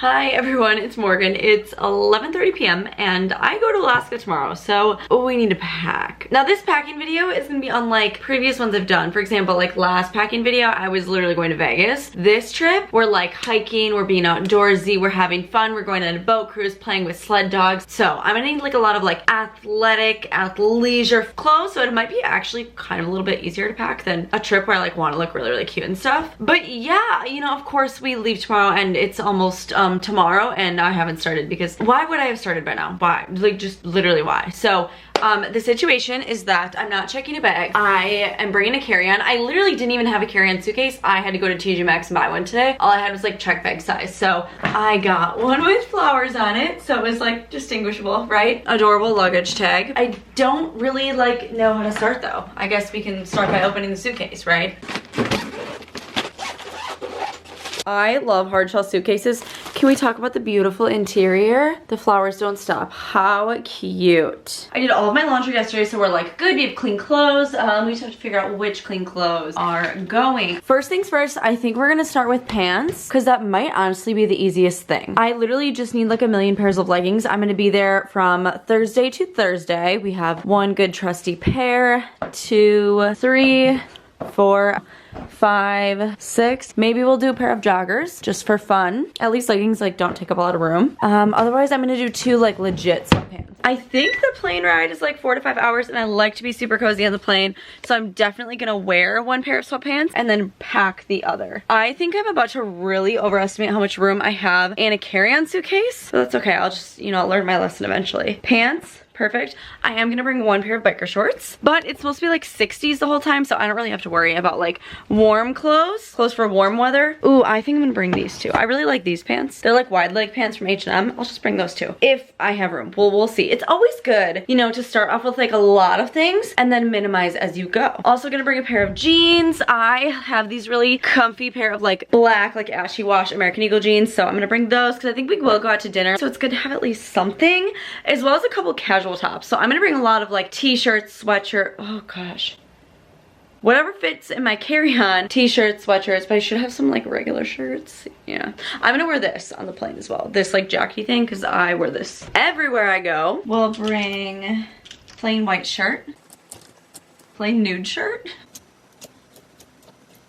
Hi everyone, it's Morgan. It's 11:30 p.m. and I go to Alaska tomorrow, so we need to pack. Now this packing video is gonna be unlike previous ones I've done. For example, like last packing video, I was literally going to Vegas. This trip, we're like hiking, we're being outdoorsy, we're having fun, we're going on a boat cruise, playing with sled dogs. So I'm gonna need like a lot of like athletic, athleisure clothes, so it might be actually kind of a little bit easier to pack than a trip where I like want to look really, really cute and stuff. But yeah, you know, of course we leave tomorrow and it's almost tomorrow and I haven't started because why would I have started by now? Why? Like just literally why? So the situation is that I'm not checking a bag. I am bringing a carry-on. I literally didn't even have a carry-on suitcase. I had to go to TJ Maxx and buy one today. All I had was like check bag size. So I got one with flowers on it. So it was like distinguishable, right? Adorable luggage tag. I don't really like know how to start though. I guess we can start by opening the suitcase, right? I love hard shell suitcases. Can we talk about the beautiful interior? The flowers don't stop. How cute. I did all of my laundry yesterday, so we're like, good, we have clean clothes. We just have to figure out which clean clothes are going. First things first, I think we're gonna start with pants, because that might honestly be the easiest thing. I literally just need like a million pairs of leggings. I'm gonna be there from Thursday to Thursday. We have one good trusty pair, 2, 3, 4, 5, 6. Maybe we'll do a pair of joggers just for fun. At least leggings like don't take up a lot of room. Otherwise I'm gonna do 2 like legit sweatpants. I think the plane ride is like 4 to 5 hours and I like to be super cozy on the plane. So I'm definitely gonna wear one pair of sweatpants and then pack the other. I think I'm about to really overestimate how much room I have in a carry-on suitcase. So that's okay, I'll just, you know, learn my lesson eventually. Pants. Perfect. I am gonna bring one pair of biker shorts, but it's supposed to be like 60s the whole time, so I don't really have to worry about like warm clothes for warm weather. Ooh, I think I'm gonna bring these two. I really like these pants. They're like wide leg pants from H&M. I'll just bring those two if I have room. We'll see. It's always good, you know, to start off with like a lot of things and then minimize as you go. Also gonna bring a pair of jeans. I have these really comfy pair of like black, like ashy wash American Eagle jeans, so I'm gonna bring those because I think we will go out to dinner, so it's good to have at least something, as well as a couple casual tops. So I'm gonna bring a lot of like t-shirts, sweatshirt, oh gosh. Whatever fits in my carry-on, t-shirts, sweatshirts, but I should have some like regular shirts. Yeah. I'm gonna wear this on the plane as well. This like jockey thing, because I wear this everywhere I go. We'll bring plain white shirt, plain nude shirt,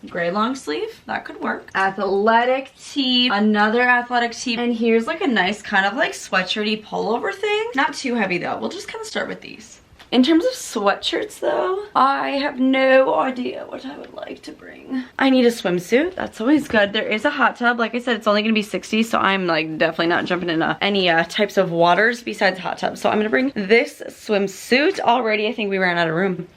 gray long sleeve, that could work. Athletic tee, another athletic tee, and here's like a nice kind of like sweatshirty pullover thing. Not too heavy though, we'll just kind of start with these. In terms of sweatshirts though, I have no idea what I would like to bring. I need a swimsuit, that's always good. There is a hot tub, like I said, it's only gonna be 60, so I'm like definitely not jumping into any types of waters besides hot tub. So I'm gonna bring this swimsuit. Already I think we ran out of room.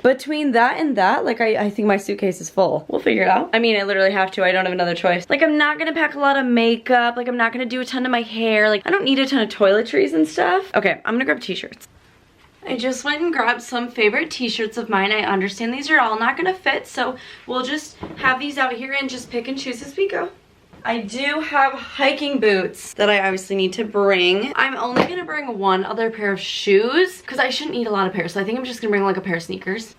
Between that and that, like I think my suitcase is full. We'll figure it out. I mean, I literally have to. I don't have another choice. Like I'm not gonna pack a lot of makeup. Like I'm not gonna do a ton to my hair. Like I don't need a ton of toiletries and stuff. Okay, I'm gonna grab t-shirts. I just went and grabbed some favorite t-shirts of mine. I understand these are all not gonna fit, so we'll just have these out here and just pick and choose as we go. I do have hiking boots that I obviously need to bring. I'm only gonna bring one other pair of shoes because I shouldn't need a lot of pairs, so I think I'm just gonna bring like a pair of sneakers.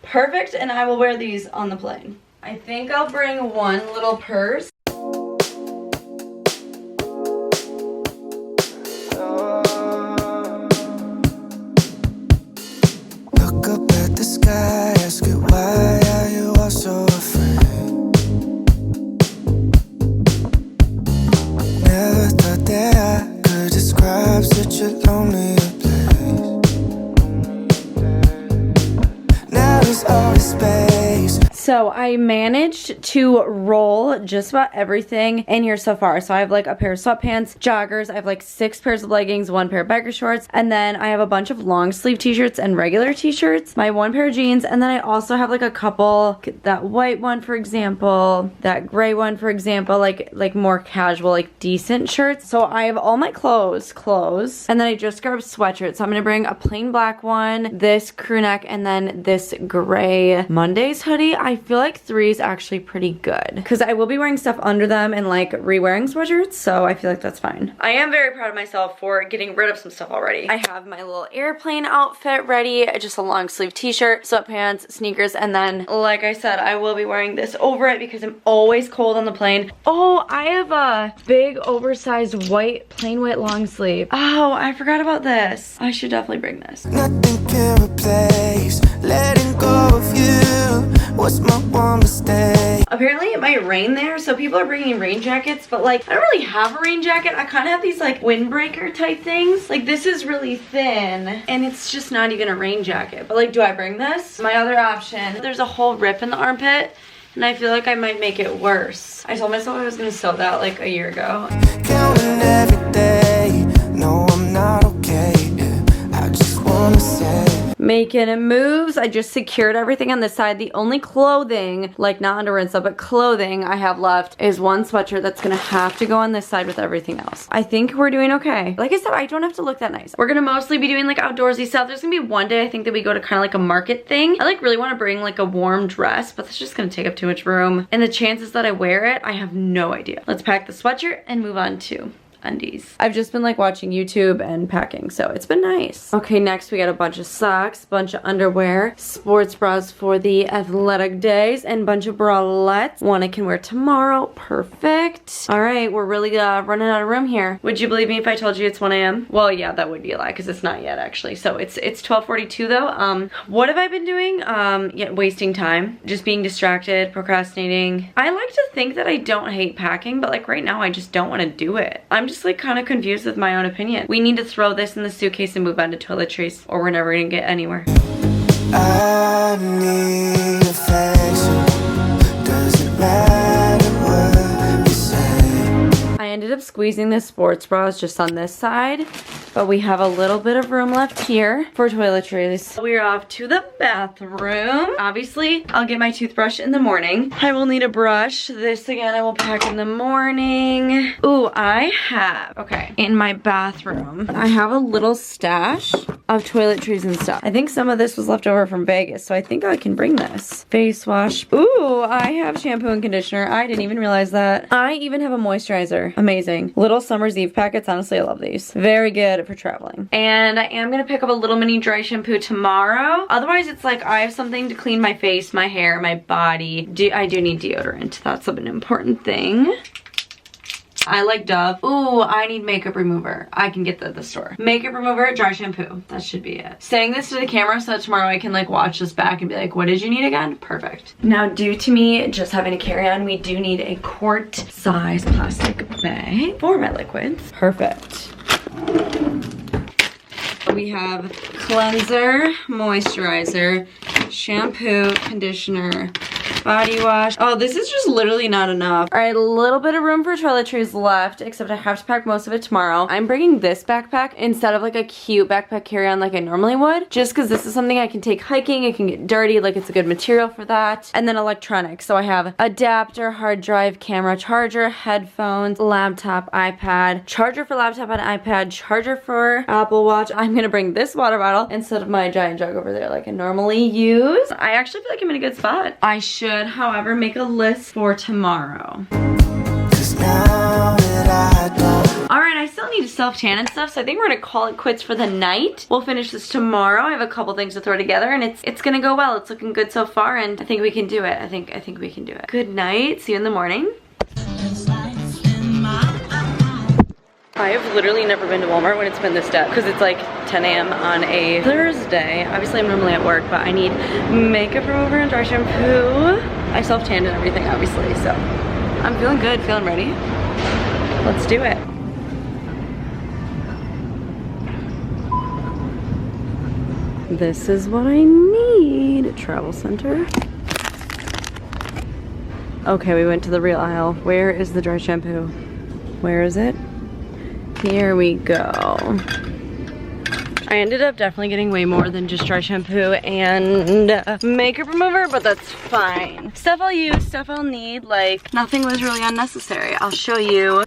Perfect, and I will wear these on the plane. I think I'll bring one little purse. Look up at the sky, ask it why are you all so afraid? Never thought that I could describe such a lonely place. Now there's all this space. So I managed to roll just about everything in here so far. So I have like a pair of sweatpants, joggers, I have like 6 pairs of leggings, 1 pair of biker shorts, and then I have a bunch of long sleeve t-shirts and regular t-shirts, my 1 pair of jeans, and then I also have like a couple, that white one for example, that gray one for example, like more casual, like decent shirts. So I have all my clothes, and then I just grabbed sweatshirts. So I'm gonna bring a plain black one, this crew neck, and then this gray Mondays hoodie. I feel like 3 is actually pretty good because I will be wearing stuff under them and like re-wearing sweatshirts, so I feel like that's fine. I am very proud of myself for getting rid of some stuff already. I have my little airplane outfit ready, just a long sleeve t-shirt, sweatpants, sneakers, and then like I said, I will be wearing this over it because I'm always cold on the plane. Oh, I have a big oversized white, plain white long sleeve. Oh, I forgot about this. I should definitely bring this. Nothing can replace letting go of you. What's my one mistake? Apparently it might rain there, so people are bringing rain jackets, but like I don't really have a rain jacket. I kind of have these like windbreaker type things. Like this is really thin and it's just not even a rain jacket. But like, do I bring this? My other option, there's a whole rip in the armpit and I feel like I might make it worse. I told myself I was gonna sew that like a year ago. Counting every day. No, I'm not okay. I just wanna say. Making moves. I just secured everything on this side. The only clothing, like not underwear and stuff, but clothing I have left is one sweatshirt that's gonna have to go on this side with everything else. I think we're doing okay. Like I said, I don't have to look that nice. We're gonna mostly be doing like outdoorsy stuff. There's gonna be one day I think that we go to kind of like a market thing. I like really want to bring like a warm dress, but that's just gonna take up too much room. And the chances that I wear it, I have no idea. Let's pack the sweatshirt and move on to undies. I've just been like watching YouTube and packing, so it's been nice. Okay, next we got a bunch of socks, bunch of underwear, sports bras for the athletic days, and bunch of bralettes. One I can wear tomorrow. Perfect. All right, we're really running out of room here. Would you believe me if I told you it's 1 a.m.? Well, yeah, that would be a lie because it's not yet actually. So it's 12:42 though. What have I been doing? Yeah, wasting time, just being distracted, procrastinating. I like to think that I don't hate packing, but like right now I just don't want to do it. I'm just like kind of confused with my own opinion. We need to throw this in the suitcase and move on to toiletries or we're never gonna get anywhere. I need affection. Doesn't matter what you say. I ended up squeezing the sports bras just on this side, but we have a little bit of room left here for toiletries. We're off to the bathroom. Obviously, I'll get my toothbrush in the morning. I will need a brush. This again, I will pack in the morning. Ooh, I have, okay, in my bathroom, I have a little stash of toiletries and stuff. I think some of this was left over from Vegas, so I think I can bring this. Face wash. Ooh, I have shampoo and conditioner. I didn't even realize that. I even have a moisturizer. Amazing. Little Summer's Eve packets. Honestly, I love these. Very good for traveling. And I am gonna pick up a little mini dry shampoo tomorrow. Otherwise, it's like I have something to clean my face, my hair, my body. I do need deodorant. That's an important thing. I like Dove. Ooh, I need makeup remover. I can get that at the store. Makeup remover, dry shampoo. That should be it. Saying this to the camera so that tomorrow I can like watch this back and be like, what did you need again? Perfect. Now, due to me just having a carry-on, we do need a quart-size plastic bag for my liquids. Perfect. We have cleanser, moisturizer, shampoo, conditioner, body wash. Oh, this is just literally not enough. All right, a little bit of room for toiletries left, except I have to pack most of it tomorrow. I'm bringing this backpack instead of like a cute backpack carry-on like I normally would, just because this is something I can take hiking. It can get dirty, like it's a good material for that. And then electronics. So I have adapter, hard drive, camera, charger, headphones, laptop, iPad, charger for laptop and iPad, charger for Apple Watch. I'm gonna bring this water bottle instead of my giant jug over there like I normally use. I actually feel like I'm in a good spot. I should, however, make a list for tomorrow. Alright, I still need to self-tan and stuff, so I think we're gonna call it quits for the night. We'll finish this tomorrow. I have a couple things to throw together and it's gonna go well. It's looking good so far and I think we can do it. I think we can do it. Good night. See you in the morning. I have literally never been to Walmart when it's been this dead because it's like 10 a.m. on a Thursday. Obviously I'm normally at work, but I need makeup remover and dry shampoo. I self-tanned and everything obviously, so I'm feeling good, feeling ready. Let's do it. This is what I need. Travel center. Okay, we went to the real aisle. Where is the dry shampoo? Where is it? Here we go. I ended up definitely getting way more than just dry shampoo and makeup remover, but that's fine. Stuff I'll use, stuff I'll need, like nothing was really unnecessary. I'll show you.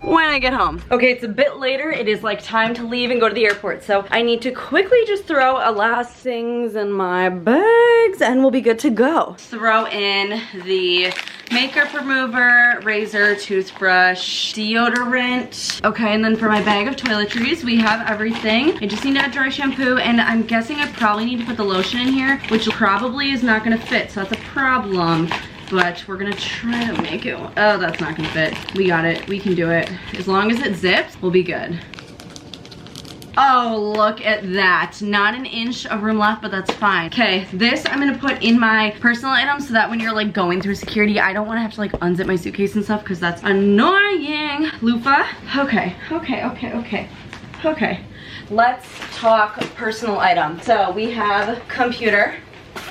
when I get home. Okay, it's a bit later. It is like time to leave and go to the airport. So I need to quickly just throw last things in my bags and we'll be good to go. Throw in the makeup remover, razor, toothbrush, deodorant. Okay, and then for my bag of toiletries, we have everything. I just need to add dry shampoo, and I'm guessing I probably need to put the lotion in here, which probably is not gonna fit, so that's a problem. But we're gonna try to make it. Oh, that's not gonna fit. We got it, we can do it. As long as it zips, we'll be good. Oh, look at that. Not an inch of room left, but that's fine. Okay, this I'm gonna put in my personal items so that when you're like going through security, I don't wanna have to like unzip my suitcase and stuff because that's annoying. Loofah. Okay. Let's talk personal items. So we have computer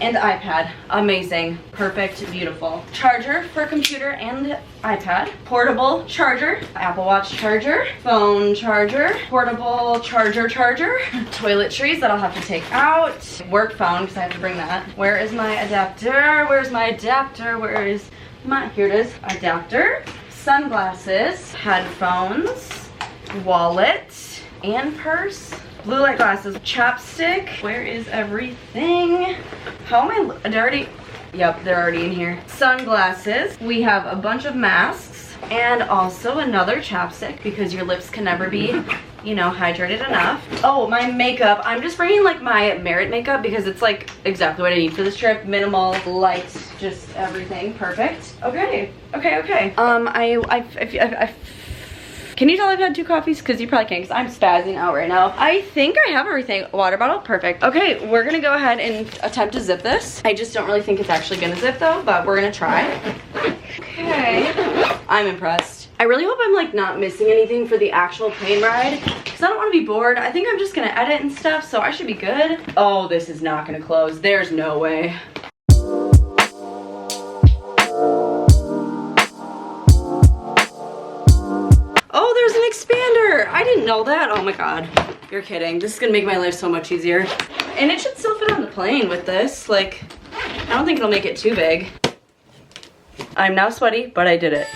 and iPad. Amazing, perfect, beautiful. Charger for computer and iPad. Portable charger, Apple Watch charger, phone charger, portable charger. Toiletries that I'll have to take out. Work phone, because I have to bring that. Where is my adapter? Where's my adapter? Where is my, here it is, adapter. Sunglasses, headphones, wallet, and purse. Blue light glasses, chapstick. Where is everything? How am I, they're already, yep, they're already in here. Sunglasses. We have a bunch of masks and also another chapstick because your lips can never be, you know, hydrated enough. Oh, my makeup. I'm just bringing like my Merit makeup because it's like exactly what I need for this trip. Minimal, light, just everything. Perfect. Okay. Can you tell I've had 2 coffees? Because you probably can't, because I'm spazzing out right now. I think I have everything. Water bottle, perfect. Okay, we're gonna go ahead and attempt to zip this. I just don't really think it's actually gonna zip though, but we're gonna try. Okay, I'm impressed. I really hope I'm like not missing anything for the actual plane ride, because I don't want to be bored. I think I'm just gonna edit and stuff, so I should be good. Oh, this is not gonna close. There's no way. Oh, there's an expander. I didn't know that. Oh my God, you're kidding. This is gonna make my life so much easier. And it should still fit on the plane with this. Like, I don't think it'll make it too big. I'm now sweaty, but I did it.